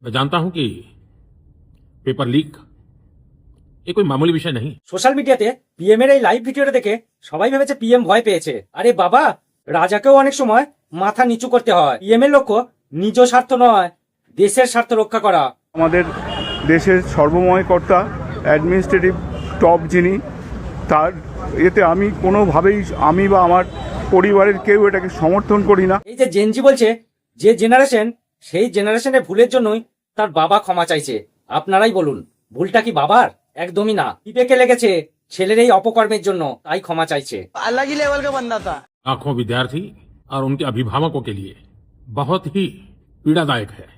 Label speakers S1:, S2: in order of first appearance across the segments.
S1: मैं जानता हूं कि पेपर लीक ये कोई मामूली विषय नहीं।
S2: সোশ্যাল মিডিয়াতে পিএম এর এই লাইভ ভিডিওটা দেখে সবাই ভেবেছে পিএম ভয় পেয়েছে। আরে বাবা, রাজাকেও অনেক সময় মাথা নিচু করতে হয়। পিএম এর লক্ষ্য নিজ স্বার্থ নয়, দেশের স্বার্থ রক্ষা করা।
S3: আমাদের দেশের সর্বময় কর্তা অ্যাডমিনিস্ট্রেটিভ টপ যিনি, তার এতে আমি কোনোভাবেই আমি বা আমার পরিবারের কেউ এটাকে সমর্থন করি না।
S2: এই যে জেনজি বলছে, যে জেনারেশন, সেই জেনারেশনের ভুলের জন্যই তার বাবা ক্ষমা চাইছে। আপনারাই বলুন, ভুলটা কি বাবার? একদমই না, বিবেকে লেগেছে ছেলের এই অপকর্মের জন্য, তাই ক্ষমা চাইছে।
S4: अलग ही लेवल का बंदा था।
S1: लाखों विद्यार्थी और उनके अभिभावकों के लिए बहुत ही पीड़ादायक है।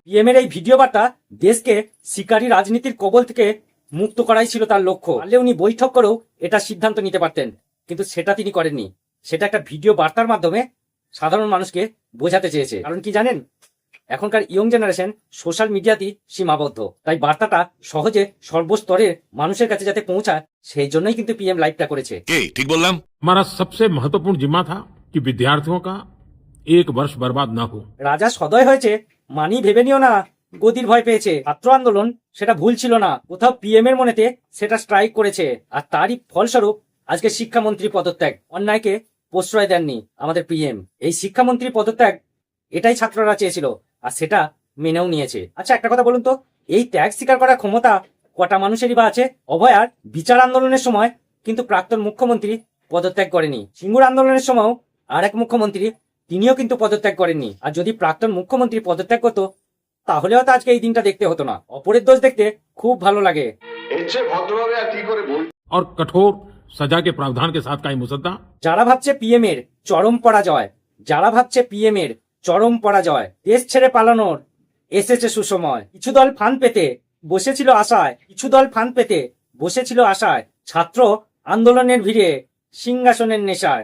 S2: পিএম এর এই ভিডিও বার্তা দেশকে শিকারী রাজনীতির কবল থেকে মুক্ত করাই ছিল তার লক্ষ্য। পারলে উনি বৈঠক করেও এটা সিদ্ধান্ত নিতে পারতেন, কিন্তু সেটা তিনি করেননি। সেটা একটা ভিডিও বার্তার মাধ্যমে সাধারণ মানুষকে বোঝাতে চেয়েছে। কারণ কি জানেন, এখনকার ইয়ং জেনারেশন সোশ্যাল মিডিয়াতেই সীমাবদ্ধ, তাই বার্তাটা সহজে সর্বস্তরের মানুষের কাছে যাতে পৌঁছায়, সেই জন্যই কিন্তু পিএম লাইভটা করেছে।
S5: ठीक बोललाम।
S1: हमारा सबसे महत्वपूर्ण जिम्मा था कि विद्यार्थियों का एक वर्ष बर्बाद न हो।
S2: রাজা সদয় হয়েছে মানি ভেবে নিও না, গদির ভয় পেয়েছে। ছাত্র আন্দোলন সেটা ভুল ছিল না, কোথাও পিএম এর মনেতে সেটা স্ট্রাইক করেছে, আর তারই ফলস্বরূপ আজকে শিক্ষামন্ত্রী পদত্যাগ। অন্যায়কে প্রশ্রয় দেননি আমাদের পিএম। এই শিক্ষামন্ত্রী পদত্যাগ এটাই ছাত্ররা চেয়েছিল, আর সেটা মেনেও নিয়েছে। আচ্ছা, একটা কথা বলুন তো, এই ত্যাগ স্বীকার করার ক্ষমতা কটা মানুষেরই বা আছে? অভয়ার বিচার আন্দোলনের সময় কিন্তু প্রাক্তন মুখ্যমন্ত্রী পদত্যাগ করেনি। সিঙ্গুর আন্দোলনের সময়ও আর এক মুখ্যমন্ত্রী, তিনিও কিন্তু পদত্যাগ করেননি। আর যদি প্রাক্তন মুখ্যমন্ত্রী পদত্যাগ করতো, তাহলে হয়তো আজকে এই দিনটা দেখতে হতো না। অপরের দোষ দেখতে খুব ভালো লাগে।
S1: और कठोर सजा के प्रावधान के साथ का ये मुसद्दा
S2: যারা ভাবছে পিএম এর চরম পরাজয়, যারা ভাবছে পিএম এর চরম পরাজয়, দেশ ছেড়ে পালানোর এসেছে সুসময়। কিছু দল ফান পেতে বসেছিল আশায়, কিছু দল ফান পেতে বসেছিল আশায়, ছাত্র আন্দোলনের ভিড়ে সিংহাসনের নেশায়।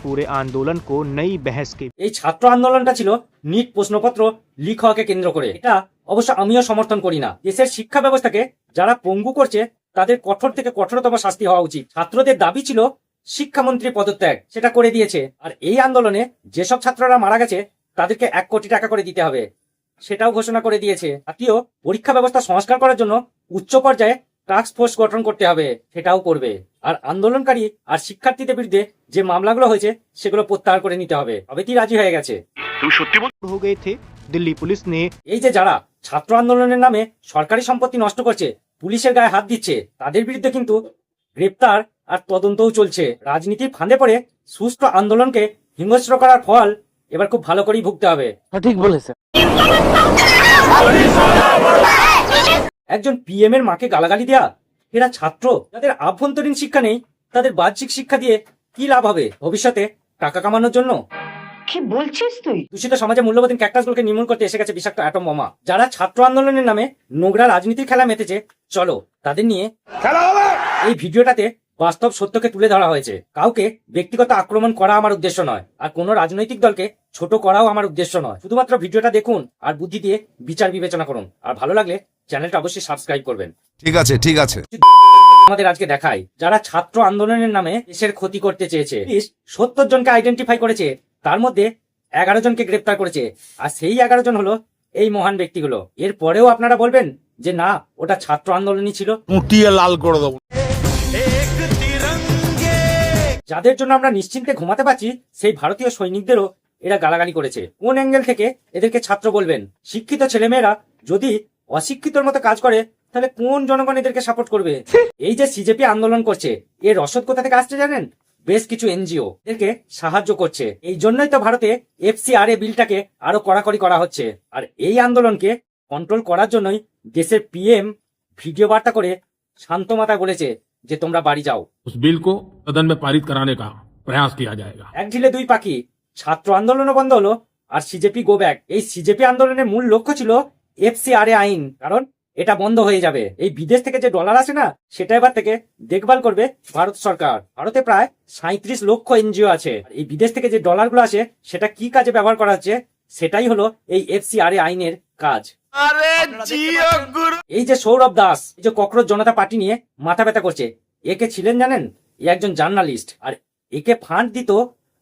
S6: पूरे आंदोलन को नई बहस के
S2: এই ছাত্র আন্দোলনটা ছিল নিট প্রশ্নপত্র লিক হওয়াকে কেন্দ্র করে। এটা অবশ্য আমিও সমর্থন করি না। দেশের শিক্ষা ব্যবস্থাকে যারা পঙ্গু করছে, তাদের কঠোর থেকে কঠোরতম শাস্তি হওয়া উচিত। ছাত্রদের দাবি ছিল শিক্ষামন্ত্রী পদত্যাগ, সেটা করে দিয়েছে। আর এই আন্দোলনে যেসব ছাত্ররা মারা গেছে তাদেরকে 1 কোটি টাকা করে দিতে হবে, সেটাও ঘোষণা করে দিয়েছে। জাতীয় পরীক্ষা ব্যবস্থা সংস্কার করার জন্য উচ্চ পর্যায়ে টাস্ক ফোর্স গঠন করতে হবে, সেটাও করবে। আর আন্দোলনকারী আর শিক্ষার্থীদের বিরুদ্ধে যে মামলাগুলো হয়েছে সেগুলো প্রত্যাহার করে নিতে হবে। সবেতেই রাজি হয়ে গেছে।
S6: हो गए थे। दिल्ली पुलिस ने
S2: এই যে যারা ছাত্র আন্দোলনের নামে সরকারি সম্পত্তি নষ্ট করছে, পুলিশের গায়ে হাত দিচ্ছে, তাদের বিরুদ্ধে কিন্তু গ্রেপ্তার আর তদন্তও চলছে। রাজনীতির ফাঁদে পড়ে সুষ্ঠু আন্দোলনকে হিংস্র করার ফল এবার খুব ভালো করেই ভুগতে হবে।
S4: ठीक बोले सर।
S2: একজন পিএম এর মাকে গালাগালি দেয়া, এরা ছাত্র, যাদের আভ্যন্তরীণ শিক্ষা নেই, তাদের বাহ্যিক শিক্ষা দিয়ে কি লাভ হবে? ভবিষ্যতে টাকা কামানোর জন্য?
S7: কি বলছিস তুই?
S2: দূষিত সমাজে মূল্যবোধীন ক্যাকটাসগুলোকে নির্মূল করতে এসে গেছে বিষাক্ত অ্যাটম বোমা। যারা ছাত্র আন্দোলনের নামে নোংরা রাজনীতির খেলা মেতেছে, চলো তাদের নিয়ে খেলা হবে। এই ভিডিওটাতে বাস্তব সত্যকে তুলে ধরা হয়েছে। কাউকে ব্যক্তিগত আক্রমণ করা আমার উদ্দেশ্য নয়, আর কোনো রাজনৈতিক দলকে ছোট করাও আমার উদ্দেশ্য নয়। শুধুমাত্র ভিডিওটা দেখুন আর বুদ্ধি দিয়ে বিচার বিবেচনা করুন। আর ভালো লাগলে চ্যানেলটা অবশ্যই সাবস্ক্রাইব করবেন।
S5: ঠিক আছে ঠিক আছে।
S2: আমাদের আজকে দেখাই যারা ছাত্র আন্দোলনের নামে দেশের ক্ষতি করতে চেয়েছে। পুলিশ 70 জনকে আইডেন্টিফাই করেছে, তার মধ্যে 11 জনকে গ্রেপ্তার করেছে, আর সেই 11 জন হলো এই মহান ব্যক্তিগুলো। এর পরেও আপনারা বলবেন যে না, ওটা ছাত্র আন্দোলনই ছিল।
S5: লাল করে দেবো।
S2: যাদের জন্য আমরা নিশ্চিন্তে ঘুমাতে পারছি, সেই ভারতীয় সৈনিকদেরও এরা গালাগালি করেছে। কোন অ্যাঙ্গেল থেকে এদেরকে ছাত্র বলবেন? শিক্ষিত ছেলেমেয়েরা যদি অশিক্ষিতর মতো কাজ করে, তাহলে কোন জনগণ এদেরকে সাপোর্ট করবে? এই যে সিজেপি আন্দোলন করছে, এর রসদ কোথা থেকে আসছে জানেন? বেশ কিছু এনজিও এদেরকে সাহায্য করছে। এই জন্যই তো ভারতে FCRA বিলটাকে আরো কড়াকড়ি করা হচ্ছে। আর এই আন্দোলনকে কন্ট্রোল করার জন্যই দেশের পিএম ভিডিও বার্তা করে শান্ত মাথায় বলেছে যে তোমরা বাড়ি যাও।
S1: उस बिल को सदन में पारित कराने का प्रयास किया जाएगा।
S2: এক ঢিলে দুই পাখি, ছাত্র আন্দোলনও বন্ধ হলো আর সিজেপি গো ব্যাক। এই সিজেপি আন্দোলনের মূল লক্ষ্য ছিল FCRA আইন, কারণ এটা বন্ধ হয়ে যাবে। এই বিদেশ থেকে যে ডলার আসে না, সেটা এবার থেকে দেখভাল করবে ভারত সরকার। ভারতে প্রায় 37 লক্ষ এনজিও আছে। এই বিদেশ থেকে যে ডলারগুলো আসে, সেটা কি কাজে ব্যবহার করা হচ্ছে, সেটাই হলো এই FCRA আইনের কাজ। এই যে সৌরভ দাস, এই যে ককরোচ জনতা পার্টি নিয়ে মাথা ব্যথা করছে, একে ছিলেন জানেন? এ একজন জার্নালিস্ট, আর একে ফান্ড দিত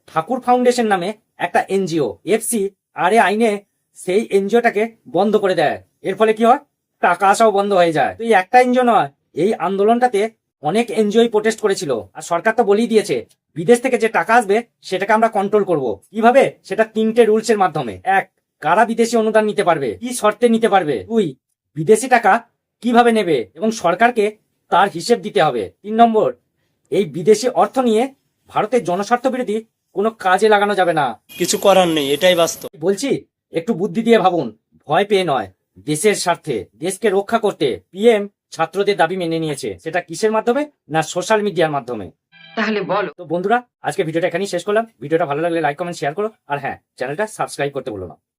S2: ঠাকুর ফাউন্ডেশন নামে একটা এনজিও। FCRA আইনে সেই এনজিওটাকে বন্ধ করে দেয়। এর ফলে কি হয়, টাকা আসাও বন্ধ হয়ে যায়। তো এই একটা এনজিও নয়, এই আন্দোলনটাতে অনেক এনজিও প্রোটেস্ট করেছিল। আর সরকার তো বলেই দিয়েছে বিদেশ থেকে যে টাকা আসবে সেটাকে আমরা কন্ট্রোল করব। কিভাবে? সেটা 3টে রুলস এর মাধ্যমে। 1, কারা বিদেশি অনুদান নিতে পারবে, কি শর্তে নিতে পারবে। 2, বিদেশি টাকা কিভাবে নেবে এবং সরকারকে তার হিসেব দিতে হবে। 3 নম্বর, এই বিদেশি অর্থ নিয়ে ভারতের জনস্বার্থ বিরোধী কোনো কাজে লাগানো যাবে না।
S8: কিছু করার নেই, এটাই বাস্তব।
S2: বলছি একটু বুদ্ধি দিয়ে ভাবুন, ভয় পেয়ে নয়, দেশের স্বার্থে, দেশকে রক্ষা করতে পিএম ছাত্রদের দাবি মেনে নিয়েছে। সেটা কিসের মাধ্যমে? না সোশ্যাল মিডিয়ার মাধ্যমে।
S7: তাহলে বলো।
S2: তো বন্ধুরা, আজকে ভিডিওটা এখানেই শেষ করলাম। ভিডিওটা ভালো লাগলে লাইক কমেন্ট শেয়ার করো, আর হ্যাঁ, চ্যানেলটা সাবস্ক্রাইব করতে ভুলো না।